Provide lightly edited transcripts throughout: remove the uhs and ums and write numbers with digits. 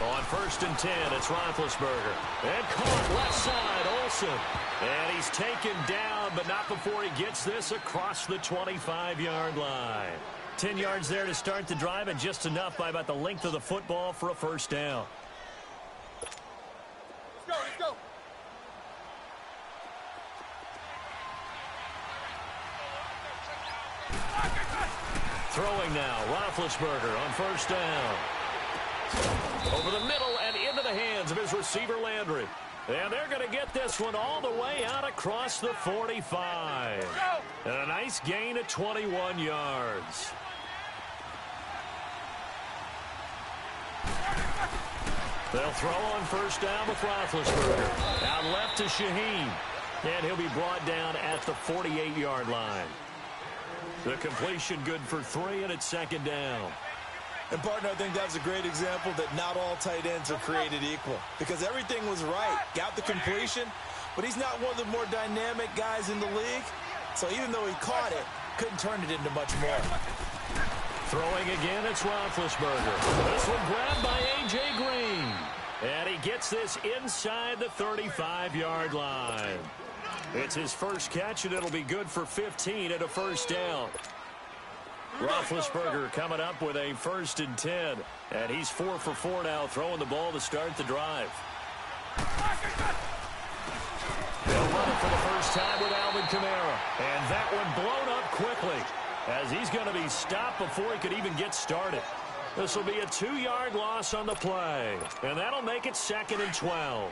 On 1st and 10, it's Roethlisberger. And caught left side, Olsen. And he's taken down, but not before he gets this across the 25-yard line. 10 yards there to start the drive, and just enough by about the length of the football for a first down. Let's go. Throwing now, Roethlisberger on 1st down. Over the middle and into the hands of his receiver, Landry. And they're going to get this one all the way out across the 45. And a nice gain of 21 yards. They'll throw on 1st down with Roethlisberger. Out left to Shaheen. And he'll be brought down at the 48-yard line. The completion good for 3, and it's 2nd down. And, partner, I think that's a great example that not all tight ends are created equal. Because everything was right. Got the completion, but he's not one of the more dynamic guys in the league. So even though he caught it, couldn't turn it into much more. Throwing again, it's Roethlisberger. This one grabbed by A.J. Green. And he gets this inside the 35-yard line. It's his first catch, and it'll be good for 15 at a 1st down. Roethlisberger coming up with a 1st and 10. And he's 4 for 4 now, throwing the ball to start the drive. They'll run it for the first time with Alvin Kamara. And that one blown up quickly, as he's going to be stopped before he could even get started. This will be a 2-yard loss on the play. And that'll make it 2nd and 12.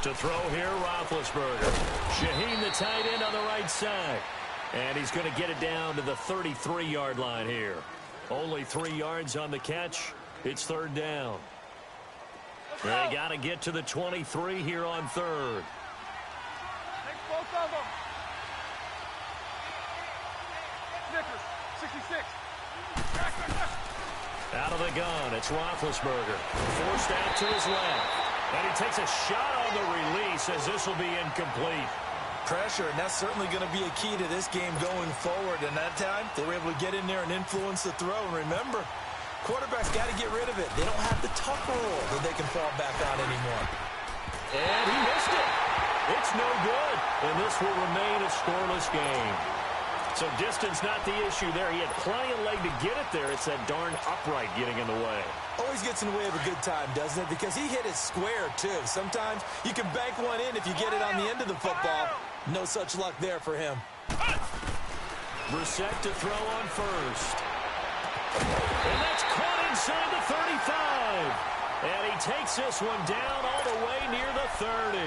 To throw here, Roethlisberger. Shaheen, the tight end, on the right side. And he's going to get it down to the 33-yard line here. Only 3 yards on the catch. It's 3rd down. They got to get to the 23 here on 3rd. Take both of them. Snickers, 66. Out of the gun, it's Roethlisberger. Forced out to his left. And he takes a shot on the release, as this will be incomplete. Pressure, and that's certainly going to be a key to this game going forward. And that time, they were able to get in there and influence the throw. And remember, quarterbacks got to get rid of it. They don't have the tuck rule that they can fall back on anymore. And he missed it. It's no good. And this will remain a scoreless game. So distance not the issue there. He had plenty of leg to get it there. It's that darn upright getting in the way. Always gets in the way of a good time, doesn't it? Because he hit it square, too. Sometimes you can bank one in if you get it on the end of the football. No such luck there for him. Brissett to throw on 1st. And that's caught inside the 35. And he takes this one down all the way near the 30.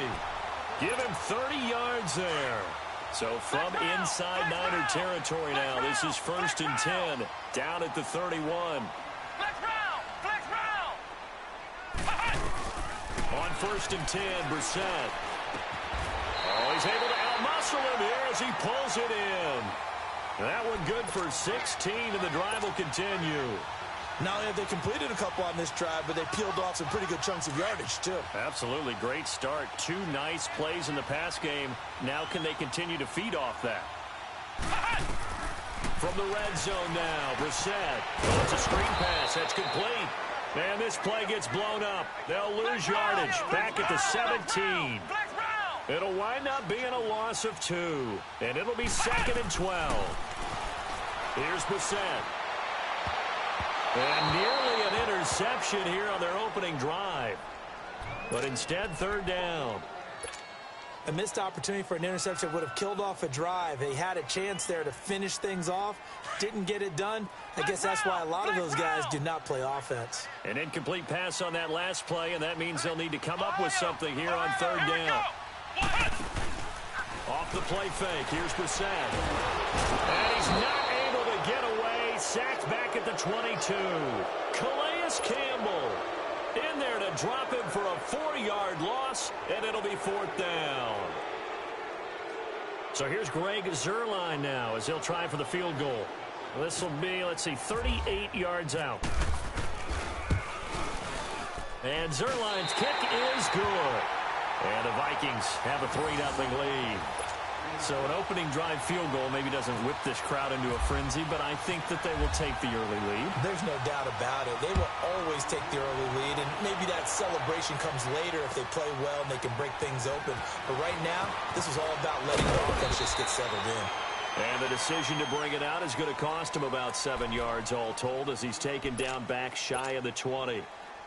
Give him 30 yards there. So from inside Niner territory now, this is 1st and 10, down at the 31. On 1st and 10, Brissett. Oh, he's able to outmuscle him here as he pulls it in. That one good for 16, and the drive will continue. Not only have they completed a couple on this drive, but they peeled off some pretty good chunks of yardage, too. Absolutely. Great start. 2 nice plays in the pass game. Now can they continue to feed off that? From the red zone now, Brissett. Oh, it's a screen pass. That's complete. And this play gets blown up. They'll lose yardage back at the 17. It'll wind up being a loss of 2. And it'll be 2nd and 12. Here's Brissett. And nearly an interception here on their opening drive. But instead, 3rd down. A missed opportunity for an interception would have killed off a drive. They had a chance there to finish things off. Didn't get it done. I guess that's why a lot of those guys do not play offense. An incomplete pass on that last play, and that means they'll need to come up with something here on 3rd down. Off the play fake. Here's Brissett. And he's not able to get away. Sacked back at the 22. Calais Campbell in there to drop him for a 4-yard loss, and it'll be 4th down. So here's Greg Zuerlein now as he'll try for the field goal. This will be, let's see, 38 yards out. And Zuerlein's kick is good. And the Vikings have a 3-0 lead. So an opening drive field goal maybe doesn't whip this crowd into a frenzy, but I think that they will take the early lead. There's no doubt about it. They will always take the early lead, and maybe that celebration comes later if they play well and they can break things open. But right now, this is all about letting the offense just get settled in. And the decision to bring it out is going to cost him about 7 yards all told as he's taken down back shy of the 20.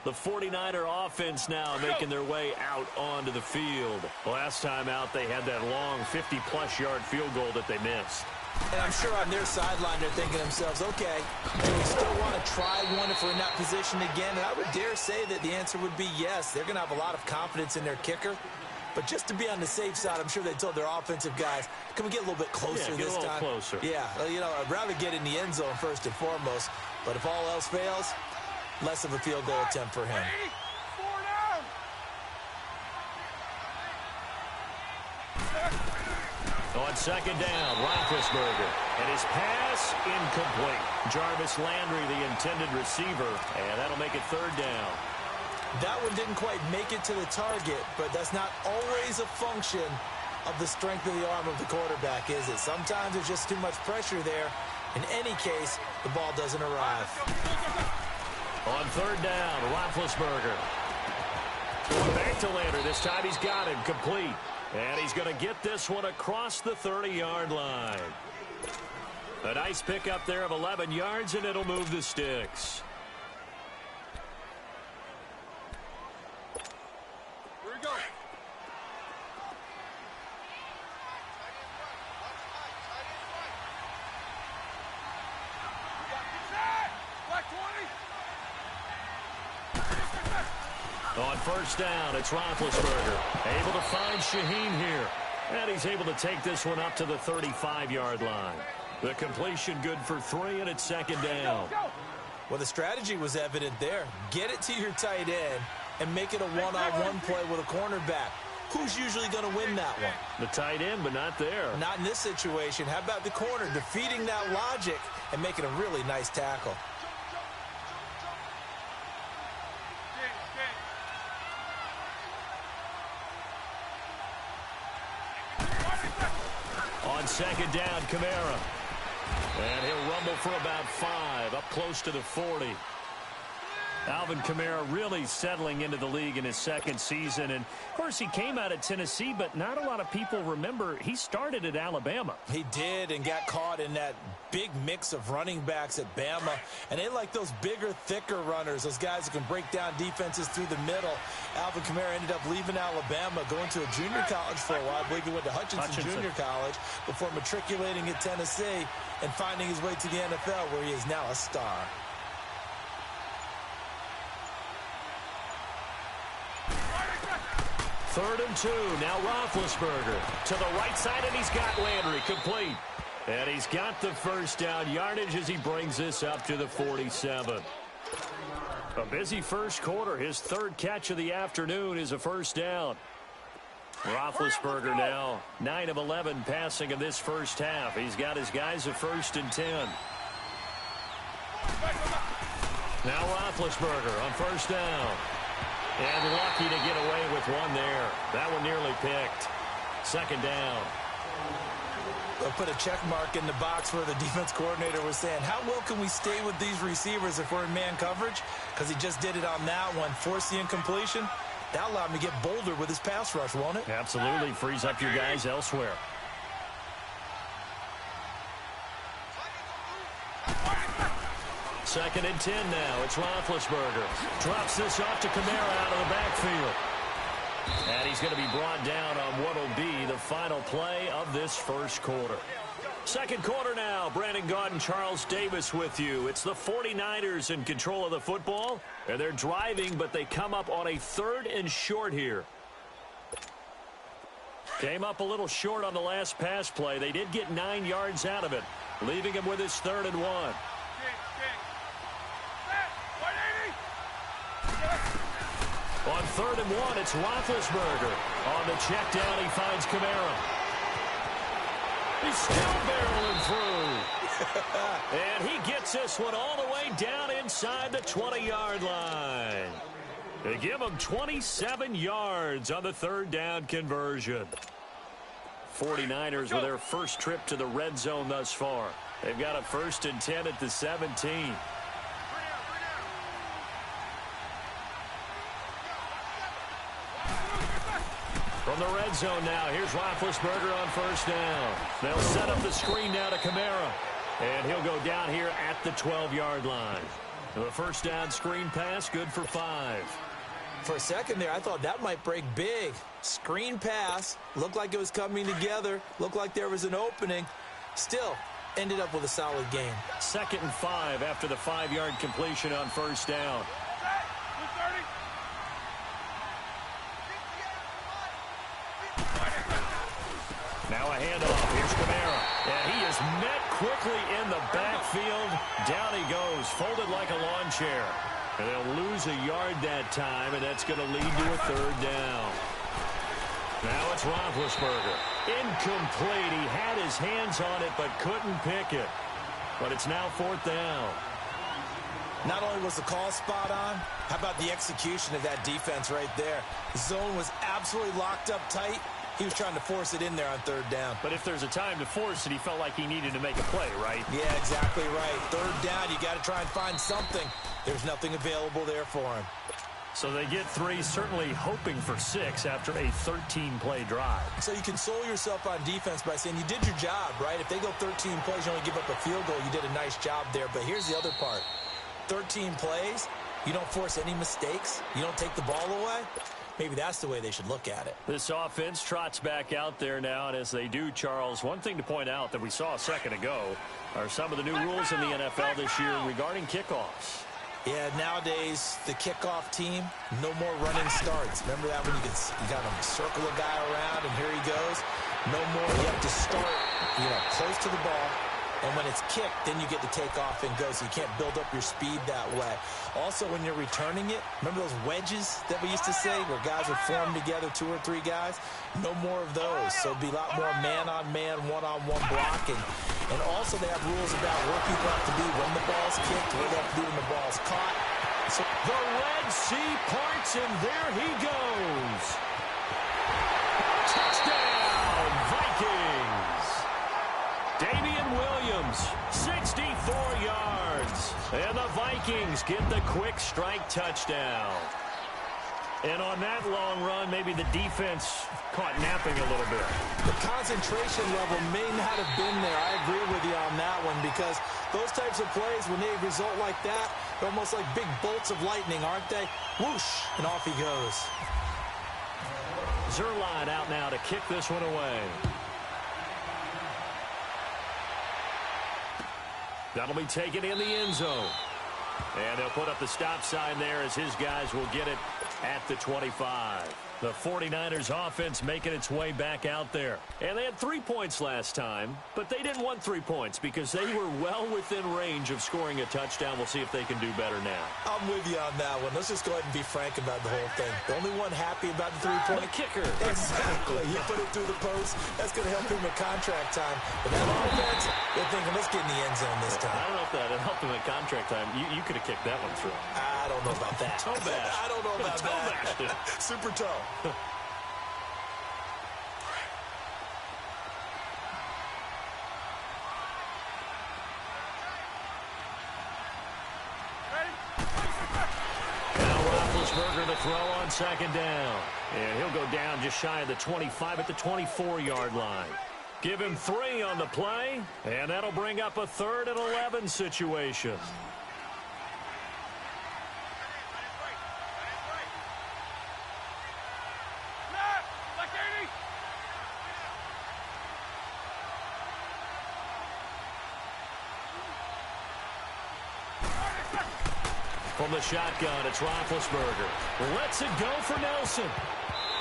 The 49er offense now making their way out onto the field. Last time out, they had that long 50-plus yard field goal that they missed. And I'm sure on their sideline, they're thinking to themselves, okay, do we still want to try one if we're in that position again? And I would dare say that the answer would be yes. They're going to have a lot of confidence in their kicker. But just to be on the safe side, I'm sure they told their offensive guys, can we get a little bit closer this time? Get a little closer. Yeah, you know, I'd rather get in the end zone first and foremost. But if all else fails, less of a field goal attempt for him. On second down, Roethlisberger. And his pass incomplete. Jarvis Landry, the intended receiver. And that'll make it third down. That one didn't quite make it to the target, but that's not always a function of the strength of the arm of the quarterback, is it? Sometimes there's just too much pressure there. In any case, the ball doesn't arrive. On third down, Roethlisberger. Back to Landry. This time he's got him complete. And he's going to get this one across the 30-yard line. A nice pickup there of 11 yards, and it'll move the sticks. Here we go. Black 20. On first down, it's Roethlisberger. Able to find Shaheen here. And he's able to take this one up to the 35-yard line. The completion good for 3, and it's second down. Well, the strategy was evident there. Get it to your tight end and make it a one-on-one play with a cornerback. Who's usually going to win that one? The tight end, but not there. Not in this situation. How about the corner defeating that logic and making a really nice tackle? On second down, Kamara. And he'll rumble for about 5, up close to the 40. Alvin Kamara really settling into the league in his second season. And, of course, he came out of Tennessee, but not a lot of people remember he started at Alabama. He did, and got caught in that big mix of running backs at Bama. And they like those bigger, thicker runners, those guys who can break down defenses through the middle. Alvin Kamara ended up leaving Alabama, going to a junior college for a while. I believe he went to Hutchinson Junior College before matriculating at Tennessee and finding his way to the NFL, where he is now a star. Third and 2. Now Roethlisberger to the right side, and he's got Landry complete. And he's got the first down yardage as he brings this up to the 47. A busy first quarter. His third catch of the afternoon is a first down. Roethlisberger now 9 of 11 passing in this first half. He's got his guys at 1st and 10. Now Roethlisberger on first down. And lucky to get away with one there. That one nearly picked. Second down. I'll put a check mark in the box where the defense coordinator was saying, how well can we stay with these receivers if we're in man coverage? Because he just did it on that one. Force the incompletion. That allowed him to get bolder with his pass rush, won't it? Absolutely. Frees up your guys elsewhere. Second and 10 now. It's Roethlisberger. Drops this off to Kamara out of the backfield. And he's going to be brought down on what will be the final play of this first quarter. Second quarter now. Brandon Gaudin, Charles Davis with you. It's the 49ers in control of the football. And they're driving, but they come up on a 3rd and short here. Came up a little short on the last pass play. They did get 9 yards out of it, leaving him with his 3rd and 1. On 3rd and 1, it's Roethlisberger. On the check down, he finds Kamara. He's still barreling through. And he gets this one all the way down inside the 20-yard line. They give him 27 yards on the 3rd down conversion. 49ers with their first trip to the red zone thus far. They've got a 1st and 10 at the 17. From the red zone now, here's Roethlisberger on 1st down. They'll set up the screen now to Kamara. And he'll go down here at the 12-yard line. The 1st down screen pass, good for 5. For a second there, I thought that might break big. Screen pass, looked like it was coming together, looked like there was an opening. Still, ended up with a solid game. 2nd and 5 after the 5-yard completion on 1st down. Now a handoff. Here's Kamara. And he is met quickly in the backfield. Down he goes, folded like a lawn chair. And they'll lose a yard that time, and that's going to lead to a 3rd down. Now it's Roethlisberger. Incomplete. He had his hands on it, but couldn't pick it. But it's now 4th down. Not only was the call spot on, how about the execution of that defense right there? The zone was absolutely locked up tight. He was trying to force it in there on 3rd down. But if there's a time to force it, he felt like he needed to make a play, right? Yeah, exactly right. 3rd down, you got to try and find something. There's nothing available there for him. So they get 3, certainly hoping for 6 after a 13-play drive. So you console yourself on defense by saying you did your job, right? If they go 13 plays, you only give up a field goal, you did a nice job there. But here's the other part. 13 plays, you don't force any mistakes, you don't take the ball away. Maybe that's the way they should look at it. This offense trots back out there now, and as they do, Charles, one thing to point out that we saw a second ago are some of the new rules in the NFL this year regarding kickoffs. Yeah, nowadays, the kickoff team, no more running starts. Remember that when you got to circle a guy around, and here he goes? No more. You have to start, close to the ball. And when it's kicked, then you get to take off and go, so you can't build up your speed that way. Also, when you're returning it, remember those wedges that we used to say where guys would form together, 2 or 3 guys? No more of those. So it'd be a lot more man-on-man, one-on-one blocking. And also they have rules about where people have to be when the ball's kicked, where they have to be when the ball's caught. So the Red Sea parts, and there he goes. Touchdown, Vikings. Damian Williams, 64 yards. And the Vikings get the quick strike touchdown. And on that long run, maybe the defense caught napping a little bit. The concentration level may not have been there. I agree with you on that one, because those types of plays, when they result like that, they're almost like big bolts of lightning, aren't they? Whoosh, and off he goes. Zerline out now to kick this one away. That'll be taken in the end zone. And they'll put up the stop sign there as his guys will get it at the 25. The 49ers offense making its way back out there. And they had 3 points last time, but they didn't want 3 points because they were well within range of scoring a touchdown. We'll see if they can do better now. I'm with you on that one. Let's just go ahead and be frank about the whole thing. The only one happy about the 3-point. The kicker. Exactly. You put it through the post. That's going to help him with contract time. But that offense, they're thinking, let's get in the end zone this time. I don't know if that helped him at contract time. You could have kicked that one through. I don't know about that. Toe bash. I don't know about that. Super toe. Roethlisberger the throw on 2nd down. And he'll go down just shy of the 25 at the 24-yard line. Give him 3 on the play, and that'll bring up a 3rd and 11 situation. From the shotgun, it's Roethlisberger. Lets it go for Nelson.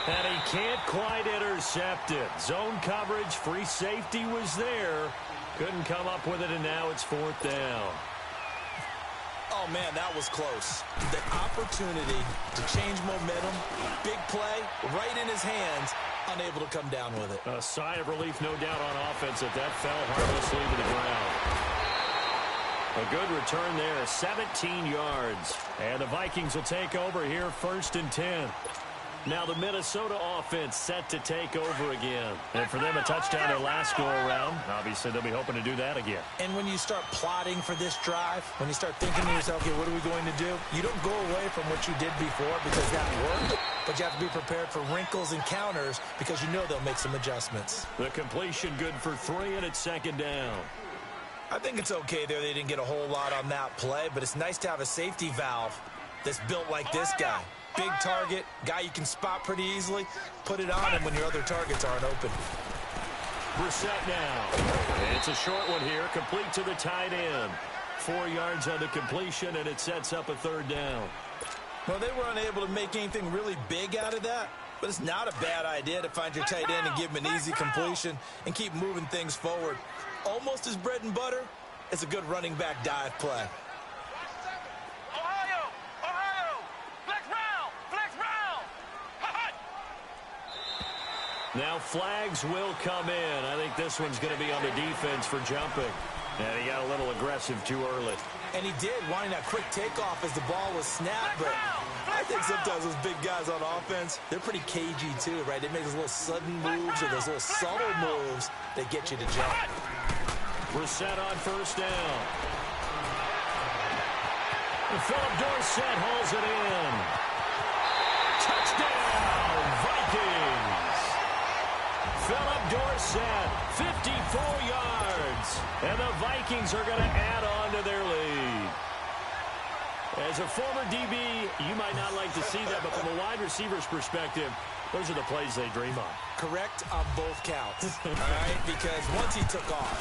And he can't quite intercept it. Zone coverage, free safety was there. Couldn't come up with it, and now it's 4th down. Oh, man, that was close. The opportunity to change momentum, big play, right in his hands, unable to come down with it. A sigh of relief, no doubt, on offense that fell harmlessly to the ground. A good return there, 17 yards. And the Vikings will take over here 1st and 10. Now the Minnesota offense set to take over again. And for them, a touchdown their last go-around. Obviously, they'll be hoping to do that again. And when you start plotting for this drive, when you start thinking to yourself, okay, what are we going to do? You don't go away from what you did before because that worked, but you have to be prepared for wrinkles and counters because you know they'll make some adjustments. The completion good for 3, and it's second down. I think it's okay there. They didn't get a whole lot on that play, but it's nice to have a safety valve that's built like this guy. Big target, guy you can spot pretty easily. Put it on him when your other targets aren't open. Brissett now. It's a short one here, complete to the tight end. 4 yards on the completion, and it sets up a third down. Well, they were unable to make anything really big out of that, but it's not a bad idea to find your tight end and give him an easy completion and keep moving things forward. Almost as bread and butter as a good running back dive play. Now flags will come in. I think this one's going to be on the defense for jumping. And he got a little aggressive too early. And he did, wanting that quick takeoff as the ball was snapped. But I think sometimes those big guys on offense, they're pretty cagey too, right? They make those little sudden moves or those little subtle moves that get you to jump. Brissett on first down. And Philip Dorsett hauls it in. Touchdown, Vikings. Philip Dorsett, 54 yards. And the Vikings are going to add on to their lead. As a former DB, you might not like to see that, but from a wide receiver's perspective, those are the plays they dream of. Correct on both counts, all right? Because once he took off,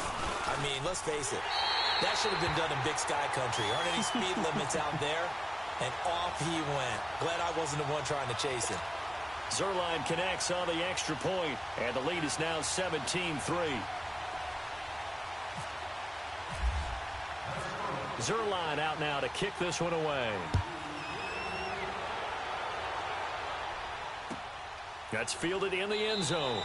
I mean, let's face it, that should have been done in Big Sky Country. Aren't any speed limits out there? And off he went. Glad I wasn't the one trying to chase him. Zerline connects on the extra point, and the lead is now 17-3. Zerline out now to kick this one away. That's fielded in the end zone.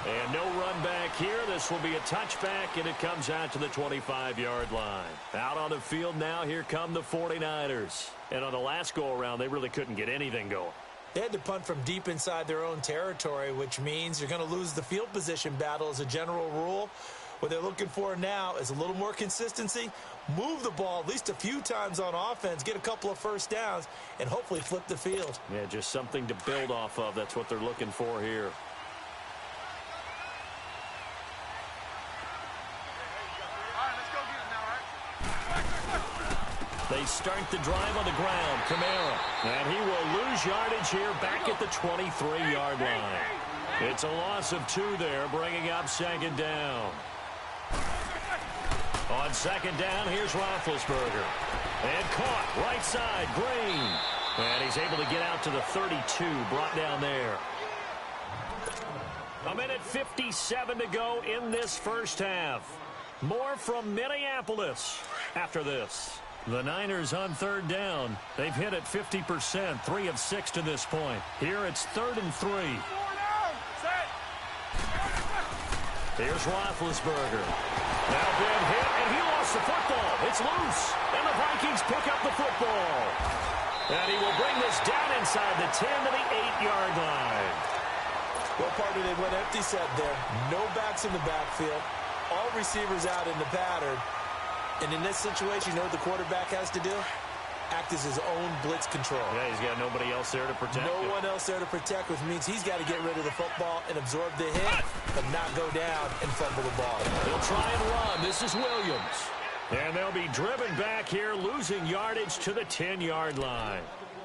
And no run back here. This will be a touchback, and it comes out to the 25-yard line. Out on the field now, here come the 49ers. And on the last go-around, they really couldn't get anything going. They had to punt from deep inside their own territory, which means you're going to lose the field position battle as a general rule. What they're looking for now is a little more consistency, move the ball at least a few times on offense, get a couple of first downs, and hopefully flip the field. Yeah, just something to build off of. That's what they're looking for here. They start the drive on the ground. Kamara. And he will lose yardage here back at the 23-yard line. It's a loss of 2 there, bringing up second down. On second down, here's Roethlisberger. And caught right side, Green. And he's able to get out to the 32, brought down there. 1:57 to go in this first half. More from Minneapolis after this. The Niners on third down. They've hit it 50%, 3 of 6 to this point. Here it's 3rd and 3. Here's Roethlisberger. Now big hit, and he lost the football. It's loose, and the Vikings pick up the football. And he will bring this down inside the 10 to the 8-yard line. Well, partner, they went empty set there. No backs in the backfield. All receivers out in the pattern. And in this situation, you know what the quarterback has to do? Act as his own blitz control. Yeah, he's got nobody else there to protect him. No one else there to protect, which means he's got to get rid of the football and absorb the hit, but not go down and fumble the ball. They'll try and run. This is Williams. And they'll be driven back here, losing yardage to the 10-yard line.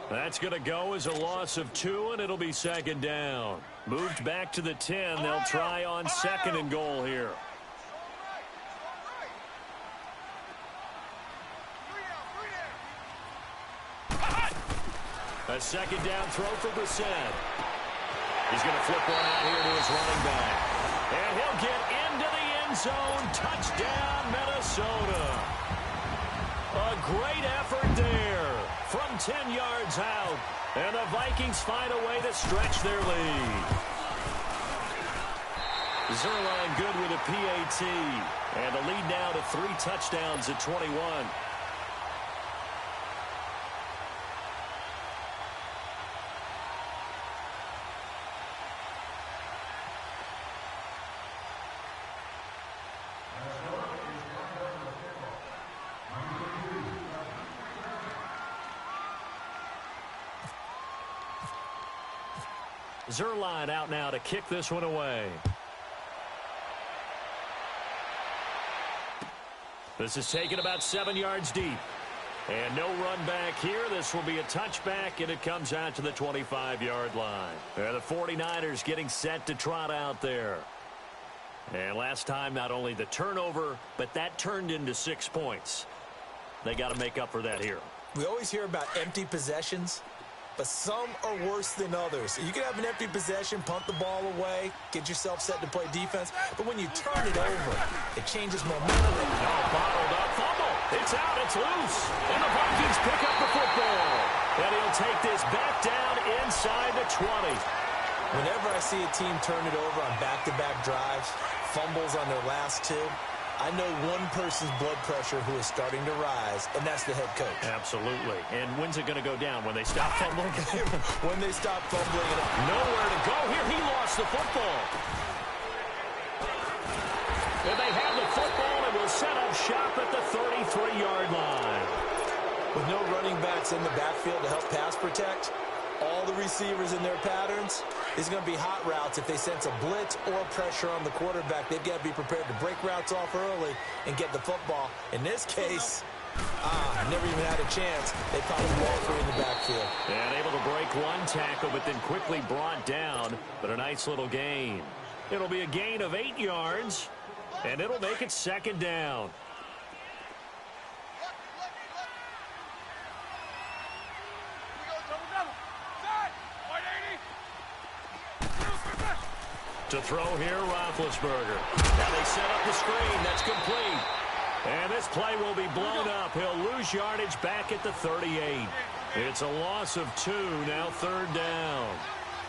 That's going to go as a loss of 2, and it'll be second down. Moved back to the 10. They'll try on second and goal here. A second down throw for Brissett. He's going to flip one out here to his running back. And he'll get into the end zone. Touchdown, Minnesota. A great effort there from 10 yards out. And the Vikings find a way to stretch their lead. Zerline good with a PAT. And the lead now to 3 touchdowns at 21. Zerline out now to kick this one away. This is taken about 7 yards deep. And no run back here. This will be a touchback, and it comes out to the 25-yard line. And the 49ers getting set to trot out there. And last time, not only the turnover, but that turned into 6 points. They got to make up for that here. We always hear about empty possessions, but some are worse than others. You can have an empty possession, punt the ball away, get yourself set to play defense, but when you turn it over, it changes momentum. Bottled up, fumble. It's out, it's loose. And the Vikings pick up the football. And he'll take this back down inside the 20. Whenever I see a team turn it over on back-to-back drives, fumbles on their last two, I know one person's blood pressure who is starting to rise, and that's the head coach. Absolutely. And when's it going to go down? When they stop fumbling? When they stop fumbling. Nowhere to go here. He lost the football. And they have the football and will set up shop at the 33-yard line. With no running backs in the backfield to help pass protect, all the receivers in their patterns, it's going to be hot routes. If they sense a blitz or pressure on the quarterback, they've got to be prepared to break routes off early and get the football. In this case, never even had a chance. They probably walk in the backfield. And able to break one tackle, but then quickly brought down. But a nice little gain. It'll be a gain of 8 yards, and it'll make it second down. To throw here, Roethlisberger. Now they set up the screen. That's complete. And this play will be blown up. He'll lose yardage back at the 38. It's a loss of 2, now third down.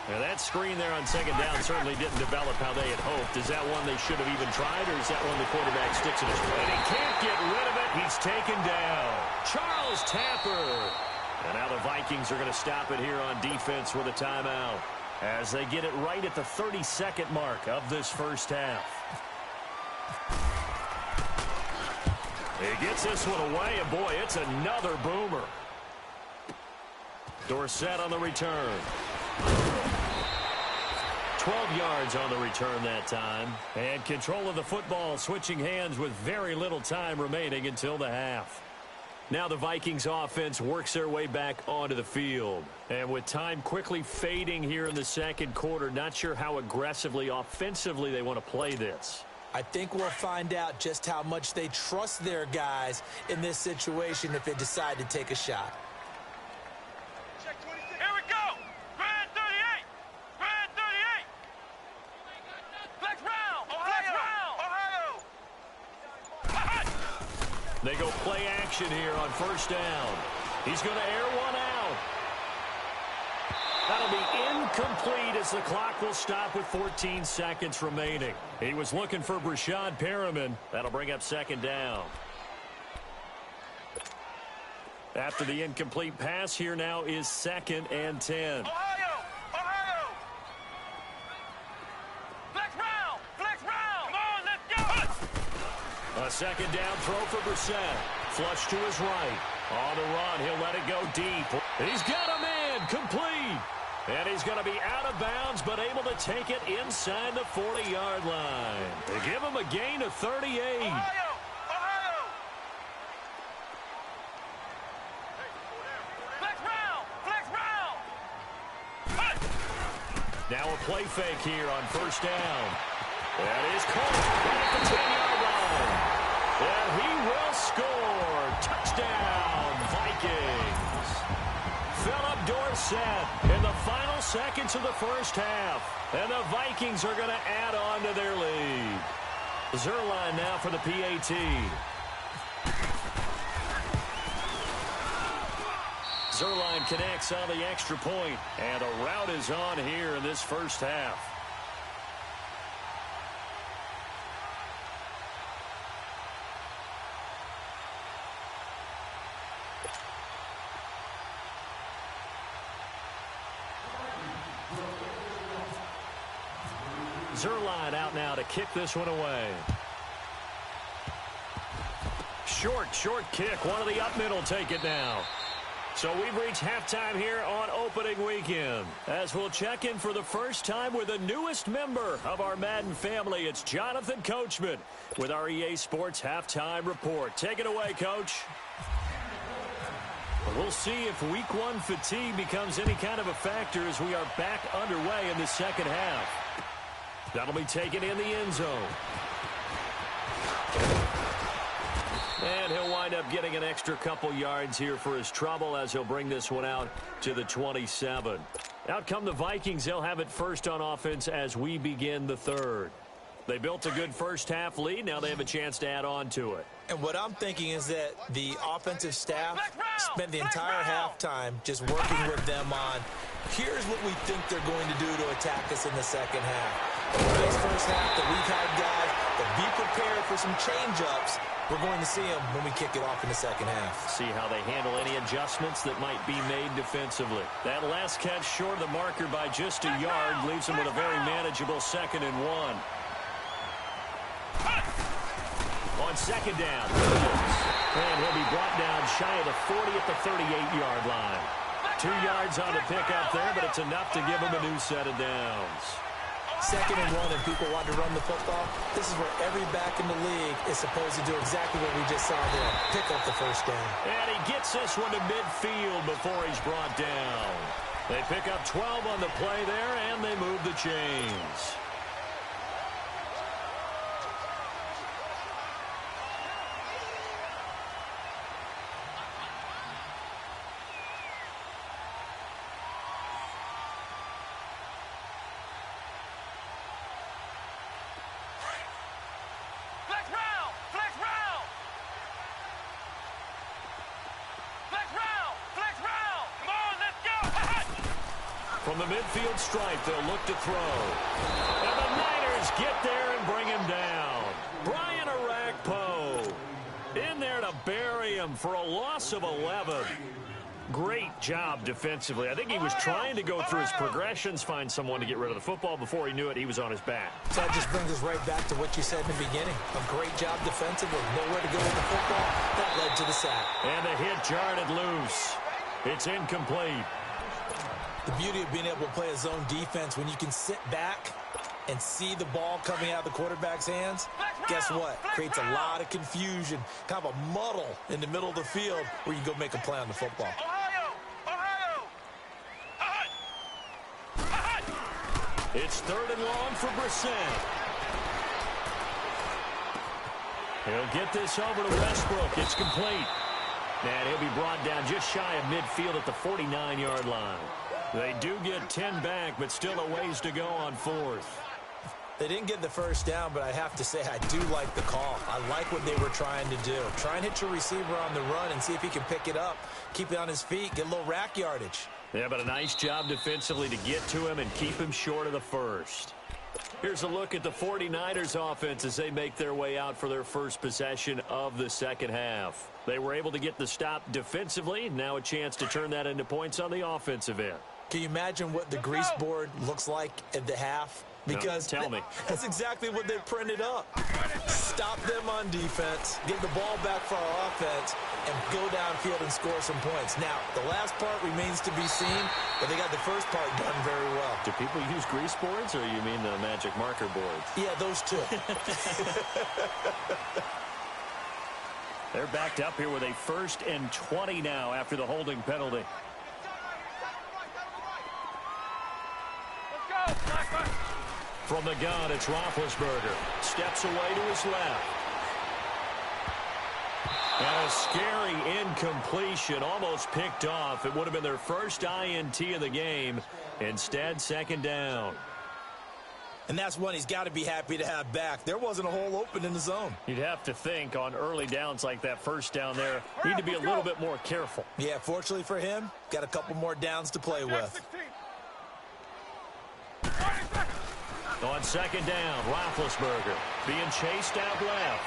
Now that screen there on second down certainly didn't develop how they had hoped. Is that one they should have even tried, or is that one the quarterback sticks in his way? And he can't get rid of it. He's taken down. Charles Tapper. And now the Vikings are going to stop it here on defense with a timeout, as they get it right at the 32nd mark of this first half. He gets this one away, and boy, it's another boomer. Dorsett on the return. 12 yards on the return that time. And control of the football, switching hands with very little time remaining until the half. Now the Vikings offense works their way back onto the field. And with time quickly fading here in the second quarter, not sure how aggressively, offensively they want to play this. I think we'll find out just how much they trust their guys in this situation if they decide to take a shot. Here we go! Grand 38! Grand 38! Flex round! Flex round! Ohio! They go play action here on first down. He's going to air one out. That'll be incomplete as the clock will stop with 14 seconds remaining. He was looking for Brashad Perriman. That'll bring up second down. After the incomplete pass, here now is 2nd and 10. Ohio! Ohio! Flex round! Flex round! Come on, let's go! A second down throw for Brissett. Flush to his right. On the run, he'll let it go deep. He's got a man, complete. And he's going to be out of bounds, but able to take it inside the 40-yard line. They give him a gain of 38. Ohio! Ohio! Flex round! Flex round! Now a play fake here on first down. That is caught right at the 10-yard line. And he will score. Touchdown, Vikings. Philip Dorsett in the final seconds of the first half. And the Vikings are going to add on to their lead. Zerline now for the PAT. Zerline connects on the extra point, and a rout is on here in this first half. Zerline out now to kick this one away. Short kick. One of the up middle take it now. So we've reached halftime here on opening weekend. As we'll check in for the first time with the newest member of our Madden family, it's Jonathan Coachman with our EA Sports Halftime Report. Take it away, Coach. We'll see if Week 1 fatigue becomes any kind of a factor as we are back underway in the second half. That'll be taken in the end zone. And he'll wind up getting an extra couple yards here for his trouble as he'll bring this one out to the 27. Out come the Vikings. They'll have it first on offense as we begin the third. They built a good first half lead. Now they have a chance to add on to it. And what I'm thinking is that the offensive staff spent the entire halftime just working with them on, here's what we think they're going to do to attack us in the second half. For this first half that we've had guys that be prepared for some change-ups, we're going to see them when we kick it off in the second half. See how they handle any adjustments that might be made defensively. That last catch short of the marker by just a yard leaves them with a very manageable 2nd and 1. On second down, and he'll be brought down shy of the 40 at the 38-yard line. 2 yards on the pickup there, but it's enough to give him a new set of downs. 2nd and 1, and people want to run the football. This is where every back in the league is supposed to do exactly what we just saw there. Pick up the first down. And he gets this one to midfield before he's brought down. They pick up 12 on the play there, and they move the chains. From the midfield stripe, they'll look to throw. And the Niners get there and bring him down. Brian Arakpo in there to bury him for a loss of 11. Great job defensively. I think he was trying to go through his progressions, find someone to get rid of the football. Before he knew it, he was on his back. So that just brings us right back to what you said in the beginning. A great job defensively. Nowhere to go with the football. That led to the sack. And the hit jarred it loose. It's incomplete. The beauty of being able to play a zone defense, when you can sit back and see the ball coming out of the quarterback's hands, guess what? Creates a lot of confusion, kind of a muddle in the middle of the field where you can go make a play on the football. It's 3rd and long for Brissett. He'll get this over to Westbrook. It's complete. And he'll be brought down just shy of midfield at the 49-yard line. They do get 10 back, but still a ways to go on 4th. They didn't get the first down, but I have to say I do like the call. I like what they were trying to do. Try and hit your receiver on the run and see if he can pick it up, keep it on his feet, get a little rack yardage. Yeah, but a nice job defensively to get to him and keep him short of the first. Here's a look at the 49ers offense as they make their way out for their first possession of the second half. They were able to get the stop defensively. Now a chance to turn that into points on the offensive end. Can you imagine what the grease board looks like at the half? Because no, tell me. That's exactly what they printed up. Stop them on defense, get the ball back for our offense, and go downfield and score some points. Now, the last part remains to be seen, but they got the first part done very well. Do people use grease boards, or you mean the magic marker boards? Yeah, those two. They're backed up here with a 1st and 20 now after the holding penalty. From the gun, it's Roethlisberger. Steps away to his left. And a scary incompletion, almost picked off. It would have been their first INT of the game. Instead, 2nd down. And that's one he's got to be happy to have back. There wasn't a hole open in the zone. You'd have to think on early downs like that first down there, need to be a little bit more careful. Yeah, fortunately for him, got a couple more downs to play with. On 2nd down, Roethlisberger being chased out left.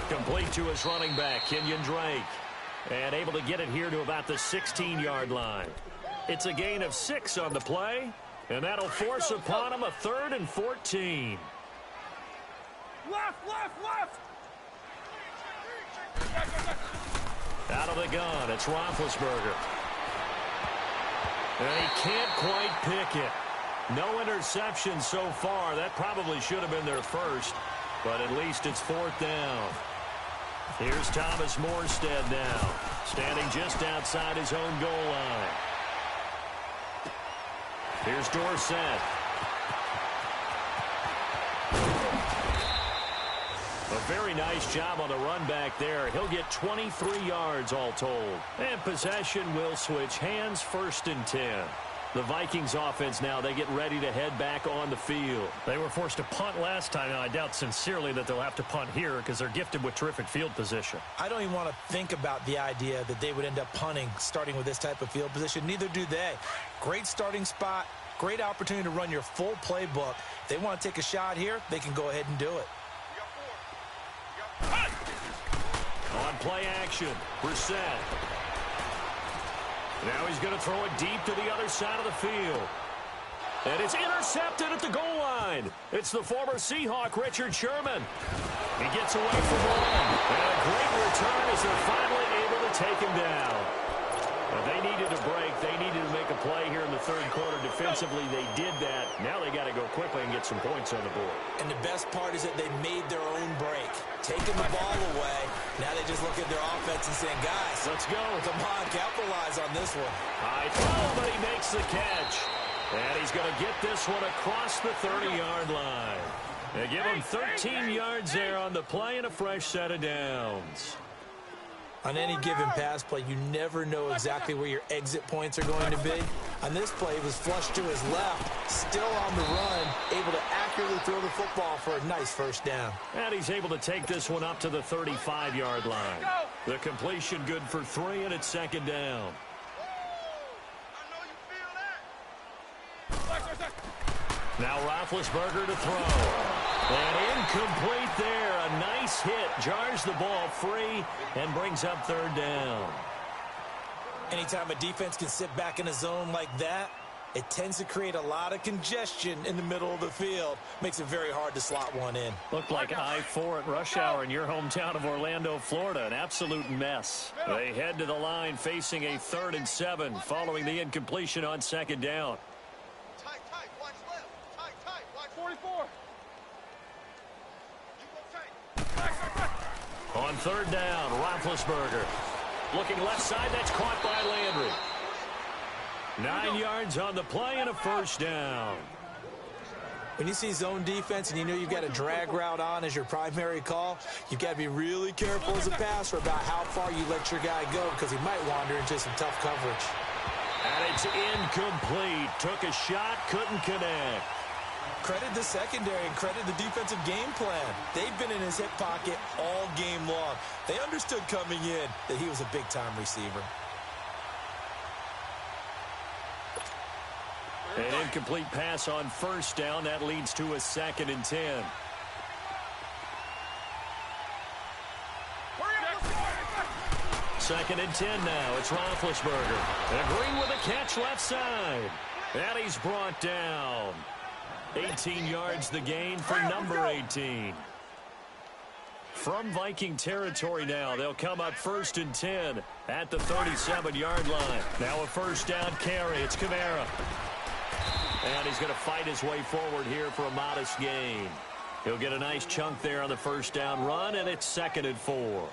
Complete to his running back, Kenyon Drake. And able to get it here to about the 16-yard line. It's a gain of 6 on the play, and that'll force upon him a 3rd and 14. Left! Out of the gun, it's Roethlisberger. And he can't quite pick it. No interception so far. That probably should have been their first, but at least it's 4th down. Here's Thomas Morstead now, standing just outside his own goal line. Here's Dorsett. A very nice job on the run back there. He'll get 23 yards all told. And possession will switch hands, 1st and 10. The Vikings offense now, they get ready to head back on the field. They were forced to punt last time, and I doubt sincerely that they'll have to punt here because they're gifted with terrific field position. I don't even want to think about the idea that they would end up punting starting with this type of field position. Neither do they. Great starting spot, great opportunity to run your full playbook. If they want to take a shot here, they can go ahead and do it. On play action, Brissett. Now he's going to throw it deep to the other side of the field. And it's intercepted at the goal line. It's the former Seahawk, Richard Sherman. He gets away from one. And a great return as they're finally able to take him down. But they needed a break. They needed to make a play here in the 3rd quarter. Defensively, they did that. Now they got to go quickly and get some points on the board. And the best part is that they made their own break. Taking the ball away. Now they just look at their offense and saying, guys, let's go. Come on, capitalize on this one. High throw, but he makes the catch. And he's going to get this one across the 30-yard line. They give him 13 yards there on the play and a fresh set of downs. On any given pass play, you never know exactly where your exit points are going to be. On this play, he was flushed to his left, still on the run, able to accurately throw the football for a nice 1st down. And he's able to take this one up to the 35-yard line. The completion good for 3, and it's 2nd down. Now Roethlisberger to throw. And incomplete there. A nice hit. Jars the ball free and brings up 3rd down. Anytime a defense can sit back in a zone like that, it tends to create a lot of congestion in the middle of the field. Makes it very hard to slot one in. Looked like I-4 at rush hour in your hometown of Orlando, Florida. An absolute mess. They head to the line facing a 3rd and 7 following the incompletion on 2nd down. Tight, watch left. Tight, watch 44. On 3rd down, Roethlisberger. Looking left side, that's caught by Landry. 9 yards on the play and a 1st down. When you see zone defense and you know you've got a drag route on as your primary call, you've got to be really careful as a passer about how far you let your guy go because he might wander into some tough coverage. And it's incomplete. Took a shot, couldn't connect. Credit the secondary and credit the defensive game plan. They've been in his hip pocket all game long. They understood coming in that he was a big-time receiver. An incomplete pass on 1st down. That leads to a 2nd and 10. Second and 10 now. It's Roethlisberger. And Green with a catch left side. And he's brought down. 18 yards the gain for number 18. From Viking territory now, they'll come up 1st and 10 at the 37-yard line. Now a 1st down carry. It's Kamara. And he's going to fight his way forward here for a modest gain. He'll get a nice chunk there on the 1st down run, and it's 2nd and 4.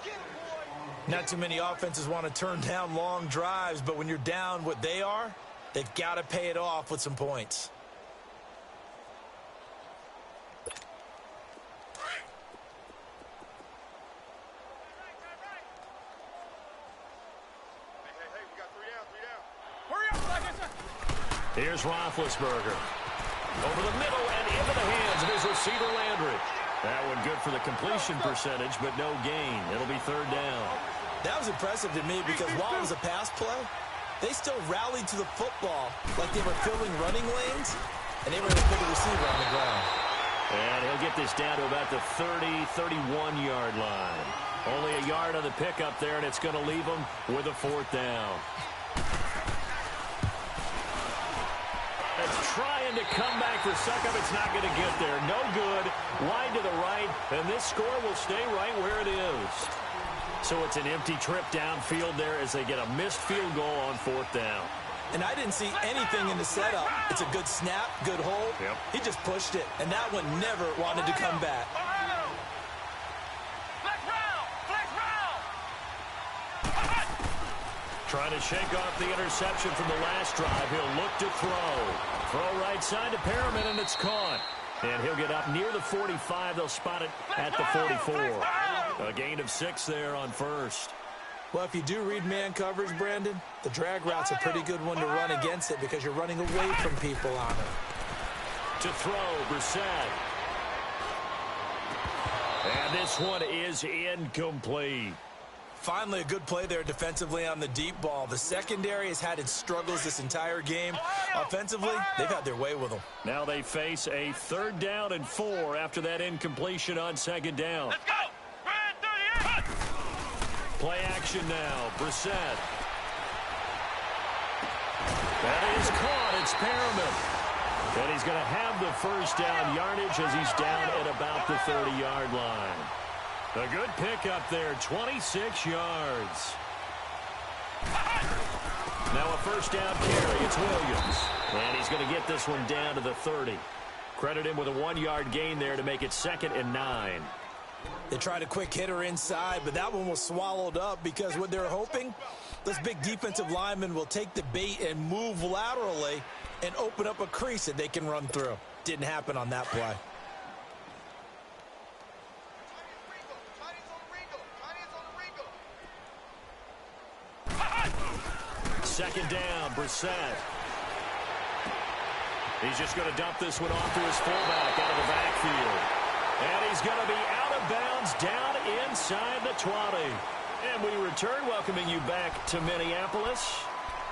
Not too many offenses want to turn down long drives, but when you're down what they are, they've got to pay it off with some points. Here's Roethlisberger. Over the middle and into the hands of his receiver, Landry. That one good for the completion percentage, but no gain. It'll be 3rd down. That was impressive to me because while it was a pass play, they still rallied to the football like they were filling running lanes, and they were able to put the receiver on the ground. And he'll get this down to about the 30, 31-yard line. Only a yard on the pickup there, and it's going to leave him with a 4th down. It's trying to come back for Suckup. It's not going to get there. No good. Wide to the right, and this score will stay right where it is. So it's an empty trip downfield there as they get a missed field goal on 4th down. And I didn't see anything in the setup. It's a good snap, good hold. Yep. He just pushed it, and that one never wanted to come back. Trying to shake off the interception from the last drive. He'll look to throw. Throw right side to Perriman, and it's caught. And he'll get up near the 45. They'll spot it at the 44. A gain of 6 there on 1st. Well, if you do read man coverage, Brandon, the drag route's a pretty good one to run against it because you're running away from people on it. To throw, Brissett. And this one is incomplete. Finally, a good play there defensively on the deep ball. The secondary has had its struggles this entire game. Offensively, they've had their way with them. Now they face a 3rd down and 4 after that incompletion on 2nd down. Let's go! Red 38! Play action now. Brissett. That is caught. It's Perriman. And he's going to have the 1st down yardage as he's down at about the 30-yard line. A good pickup there, 26 yards. Now a 1st down carry. It's Williams. And he's going to get this one down to the 30. Credit him with a 1-yard gain there to make it 2nd and 9. They tried a quick hitter inside, but that one was swallowed up because what they're hoping, this big defensive lineman will take the bait and move laterally and open up a crease that they can run through. Didn't happen on that play. Second down, Brissett. He's just going to dump this one off to his fullback out of the backfield. And he's going to be out of bounds down inside the 20. And we return, welcoming you back to Minneapolis.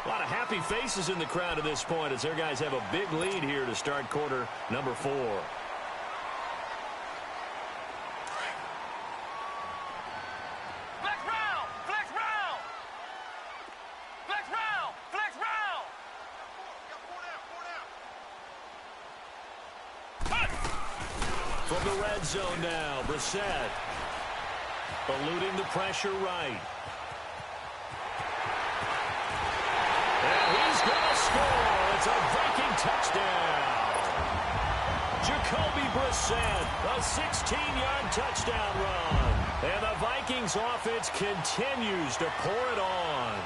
A lot of happy faces in the crowd at this point as their guys have a big lead here to start quarter number 4. From the red zone now, Brissett. Eluding the pressure right. And he's going to score. It's a Viking touchdown. Jacoby Brissett, a 16-yard touchdown run. And the Vikings offense continues to pour it on.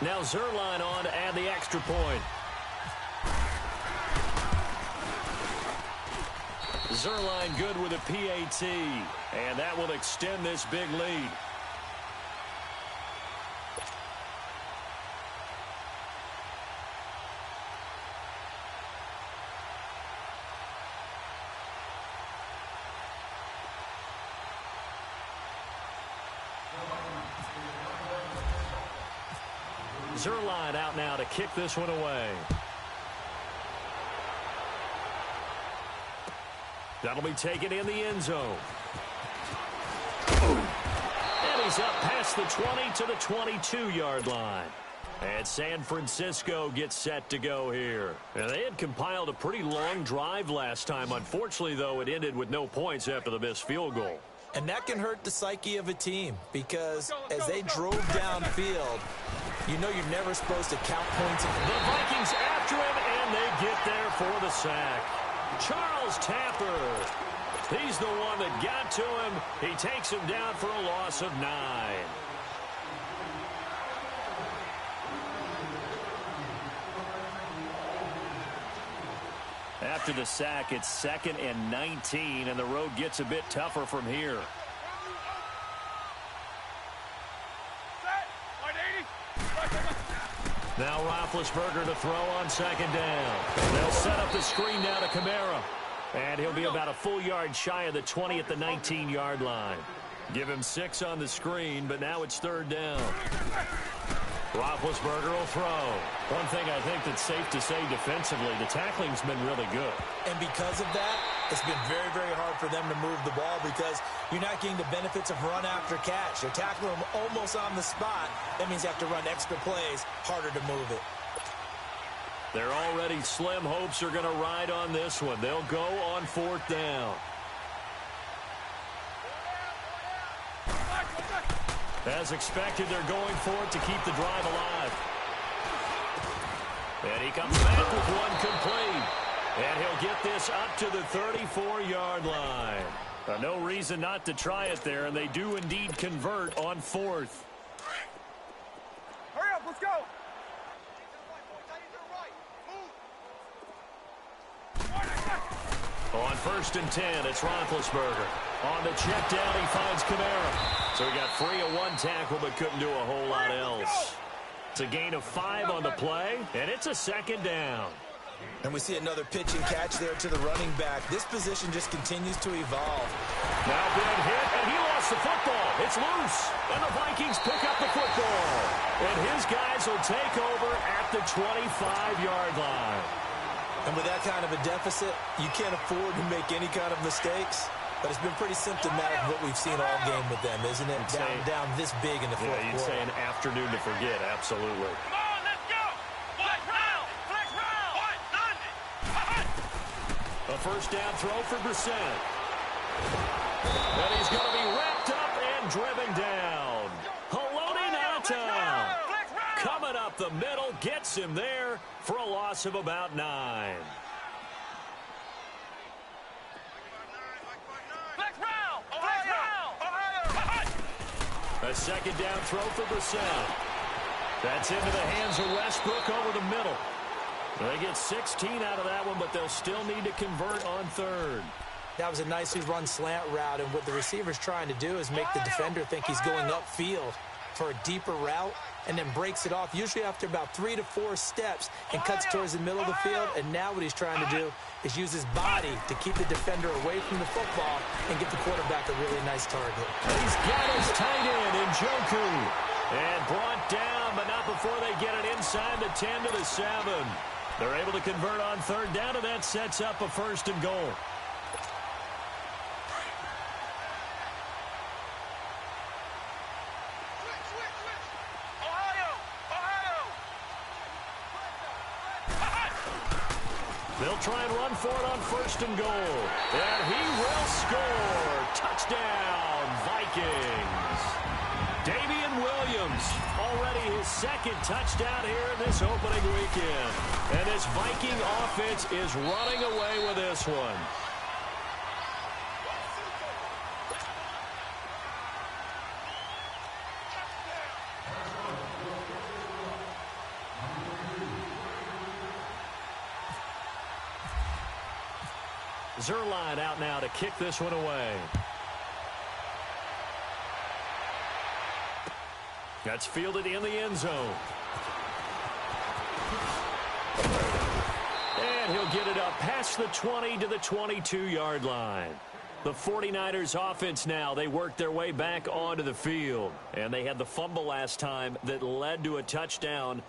Now Zerline on to add the extra point. Zerline good with a PAT. And that will extend this big lead. Zerline out now to kick this one away. That'll be taken in the end zone. And he's up past the 20 to the 22-yard line. And San Francisco gets set to go here. And they had compiled a pretty long drive last time. Unfortunately, though, it ended with no points after the missed field goal. And that can hurt the psyche of a team because as they drove downfield, you know you're never supposed to count points. The Vikings after him, and they get there for the sack. Charles Tapper. He's the one that got to him. He takes him down for a loss of 9. After the sack, it's 2nd and 19, and the road gets a bit tougher from here. Now Roethlisberger to throw on 2nd down. They'll set up the screen now to Kamara. And he'll be about a full yard shy of the 20 at the 19-yard line. Give him 6 on the screen, but now it's 3rd down. Roethlisberger will throw. One thing I think that's safe to say defensively, the tackling's been really good. And because of that, it's been very, very hard for them to move the ball because you're not getting the benefits of run after catch. You're tackling them almost on the spot. That means you have to run extra plays, harder to move it. Their already slim hopes are going to ride on this one. They'll go on 4th down. As expected, they're going for it to keep the drive alive. And he comes back with one complete. And he'll get this up to the 34-yard line. No reason not to try it there, and they do indeed convert on 4th. Hurry up, let's go. On 1st and 10, it's Roethlisberger. On the check down, he finds Kamara. So he got free of one tackle, but couldn't do a whole lot else. It's a gain of 5 on the play, and it's a 2nd down. And we see another pitch and catch there to the running back. This position just continues to evolve. Now big hit, and he lost the football. It's loose, and the Vikings pick up the football. And his guys will take over at the 25-yard line. And with that kind of a deficit, you can't afford to make any kind of mistakes. But it's been pretty symptomatic of what we've seen all game with them, isn't it? Down this big in the fourth quarter. You'd say an afternoon to forget, absolutely. Come on, let's go. Flex round. A 1st down throw for Brissett. And he's going to be wrapped up and driven down. Haloti Ngata coming up the middle, gets him there for a loss of about 9. A 2nd down throw for Brissett. That's into the hands of Westbrook over the middle. They get 16 out of that one, but they'll still need to convert on 3rd. That was a nicely run slant route, and what the receiver's trying to do is make the defender think he's going upfield for a deeper route, and then breaks it off, usually after about 3 to 4 steps, and cuts towards the middle of the field. And now what he's trying to do is use his body to keep the defender away from the football and get the quarterback a really nice target. He's got his tight end, Njoku. And brought down, but not before they get it inside the 10 to the 7. They're able to convert on 3rd down, and that sets up a 1st and goal. They'll try and run for it on 1st and goal. And he will score. Touchdown, Vikings. Damian Williams, already his 2nd touchdown here in this opening weekend. And this Viking offense is running away with this one. Zerline out now to kick this one away. That's fielded in the end zone. And he'll get it up past the 20 to the 22-yard line. The 49ers offense now, they work their way back onto the field. And they had the fumble last time that led to a touchdown.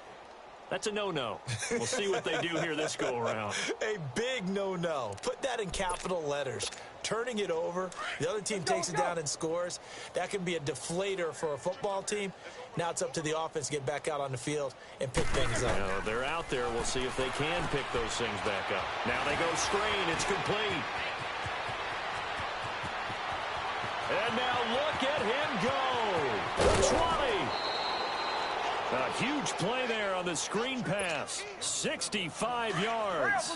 That's a no-no. We'll see what they do here this go-around. A big no-no. Put that in capital letters. Turning it over, the other team takes it down and scores. That can be a deflator for a football team. Now it's up to the offense to get back out on the field and pick things up. No, they're out there. We'll see if they can pick those things back up. Now they go screen. It's complete. And now look at him go. 20. A huge play there on the screen pass. 65 yards.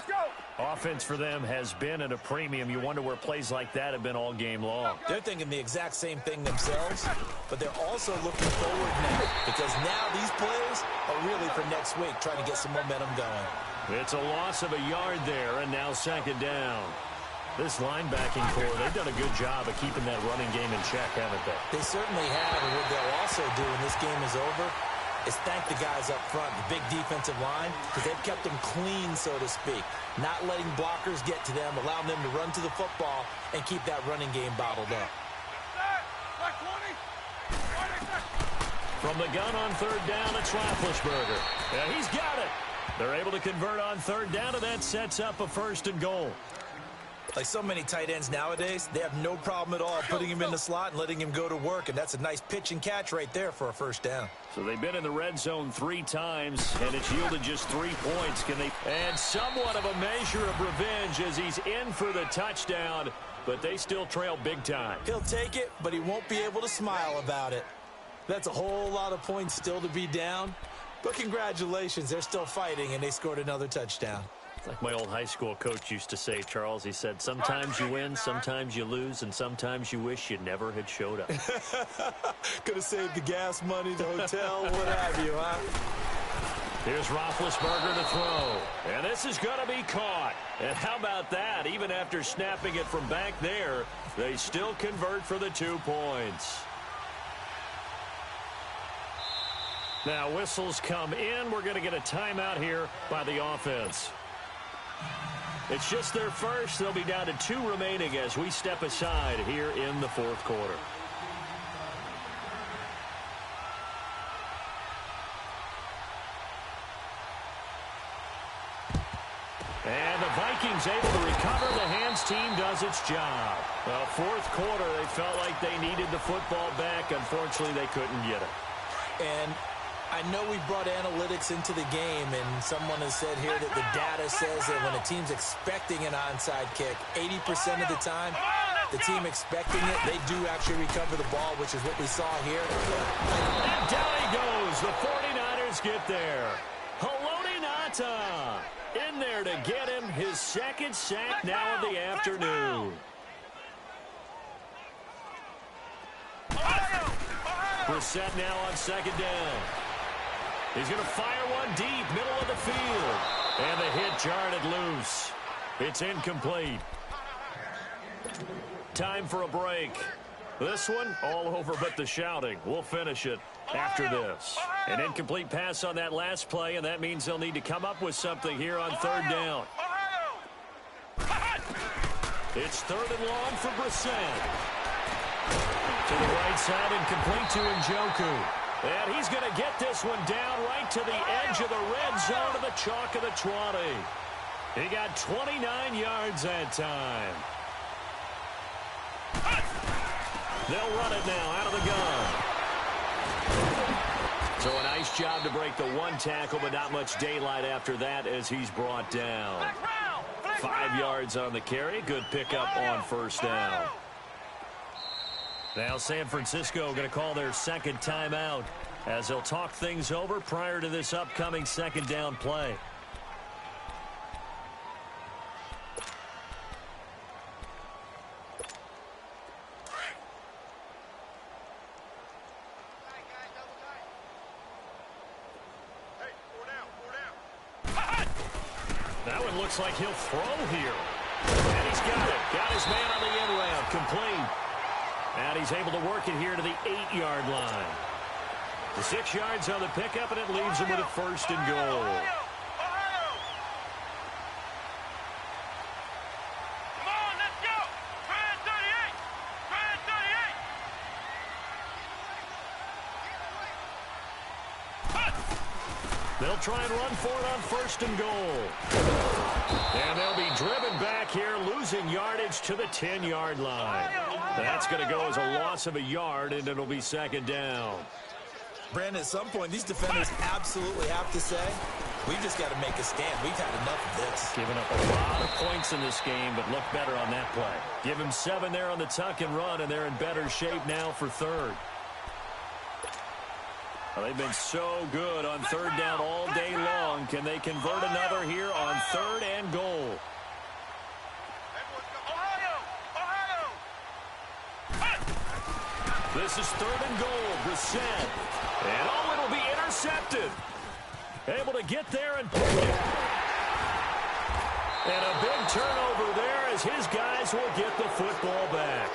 Offense for them has been at a premium. You wonder where plays like that have been all game long. They're thinking the exact same thing themselves, but they're also looking forward now because now these plays are really for next week, trying to get some momentum going. It's a loss of a yard there, and now 2nd down. This linebacking core, they've done a good job of keeping that running game in check, haven't they? They certainly have, and what they'll also do when this game is over is thank the guys up front, the big defensive line, because they've kept them clean, so to speak. Not letting blockers get to them, allowing them to run to the football and keep that running game bottled up. From the gun on 3rd down, it's Roethlisberger. Yeah, he's got it. They're able to convert on 3rd down, and that sets up a 1st and goal. Like so many tight ends nowadays, they have no problem at all putting him in the slot and letting him go to work, and that's a nice pitch and catch right there for a first down. So they've been in the red zone 3 times, and it's yielded just 3 points. Can they? And somewhat of a measure of revenge as he's in for the touchdown, but they still trail big time. He'll take it, but he won't be able to smile about it. That's a whole lot of points still to be down, but congratulations, they're still fighting, and they scored another touchdown. Like my old high school coach used to say, Charles, he said, sometimes you win, sometimes you lose, and sometimes you wish you never had showed up. Could have saved the gas money, the hotel, what have you, huh? Here's Roethlisberger to throw, and this is going to be caught. And how about that? Even after snapping it from back there, they still convert for the 2 points. Now whistles come in. We're going to get a timeout here by the offense. It's just their first. They'll be down to 2 remaining as we step aside here in the 4th quarter. And the Vikings able to recover. The hands team does its job. Well, 4th quarter, they felt like they needed the football back. Unfortunately, they couldn't get it. And I know we brought analytics into the game, and someone has said here that the data says that when a team's expecting an onside kick, 80% of the time, the team expecting it, they do actually recover the ball, which is what we saw here. And down he goes. The 49ers get there. Haloti Ngata in there to get him his 2nd sack now of the afternoon. Brissett now on 2nd down. He's going to fire one deep, middle of the field. And the hit jarred loose. It's incomplete. Time for a break. This one, all over but the shouting. We'll finish it after this. An incomplete pass on that last play, and that means they'll need to come up with something here on 3rd down. It's 3rd and long for Brissett. To the right side and complete to Njoku. And he's going to get this one down right to the edge of the red zone of the chalk of the 20. He got 29 yards that time. They'll run it now out of the gun. So a nice job to break the 1 tackle, but not much daylight after that as he's brought down. 5 yards on the carry. Good pickup on 1st down. Now San Francisco going to call their 2nd timeout as they'll talk things over prior to this upcoming 2nd down play. That one looks like he'll throw here. And he's got it. Got his man on the end round. Complete. And he's able to work it here to the 8-yard line. The 6 yards on the pickup, and it leaves him with a 1st and goal. Come on, let's go. Try it 38. Try it 38. They'll try and run for it on 1st and goal. And they'll be driven back here, losing yardage to the 10-yard line. That's going to go as a loss of a yard, and it'll be 2nd down. Brandon, at some point, these defenders absolutely have to say, we've just got to make a stand. We've had enough of this. Giving up a lot of points in this game, but look better on that play. Give him 7 there on the tuck and run, and they're in better shape now for 3rd. Well, they've been so good on 3rd down all day long. Can they convert another here on 3rd and goal? This is 3rd and goal. Brissett. And it'll be intercepted. Able to get there and pick it. And a big turnover there as his guys will get the football back.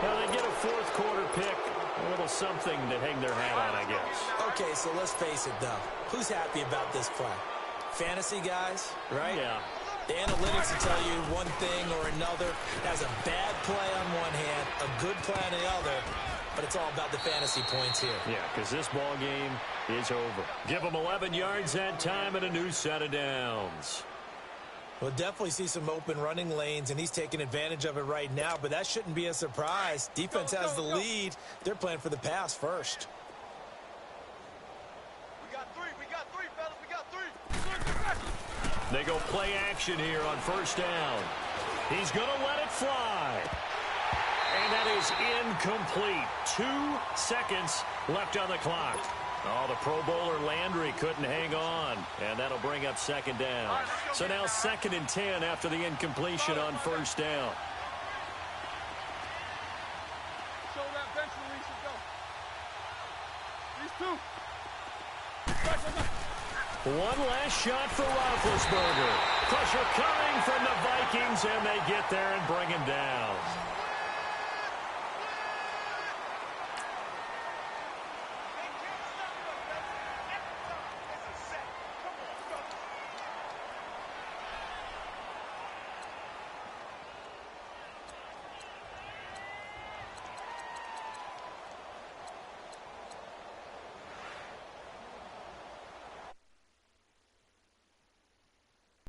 Now they get a 4th quarter pick. A little something to hang their hat on, I guess. Okay, so let's face it, though. Who's happy about this play? Fantasy guys, right? Yeah. The analytics will tell you one thing or another. Has a bad play on one hand, a good play on the other, but it's all about the fantasy points here. Yeah, because this ball game is over. Give them 11 yards that time and a new set of downs. We'll definitely see some open running lanes, and he's taking advantage of it right now, but that shouldn't be a surprise. Defense has the lead. They're playing for the pass first. We got three, fellas. We got three. They go play action here on first down. He's going to let it fly. And that is incomplete. 2 seconds left on the clock. Oh, the Pro Bowler Landry couldn't hang on. And that'll bring up second down. So now 2nd and 10 after the incompletion on first down. Show that bench release and go. These 2. One last shot for Roethlisberger. Pressure coming from the Vikings, and they get there and bring him down.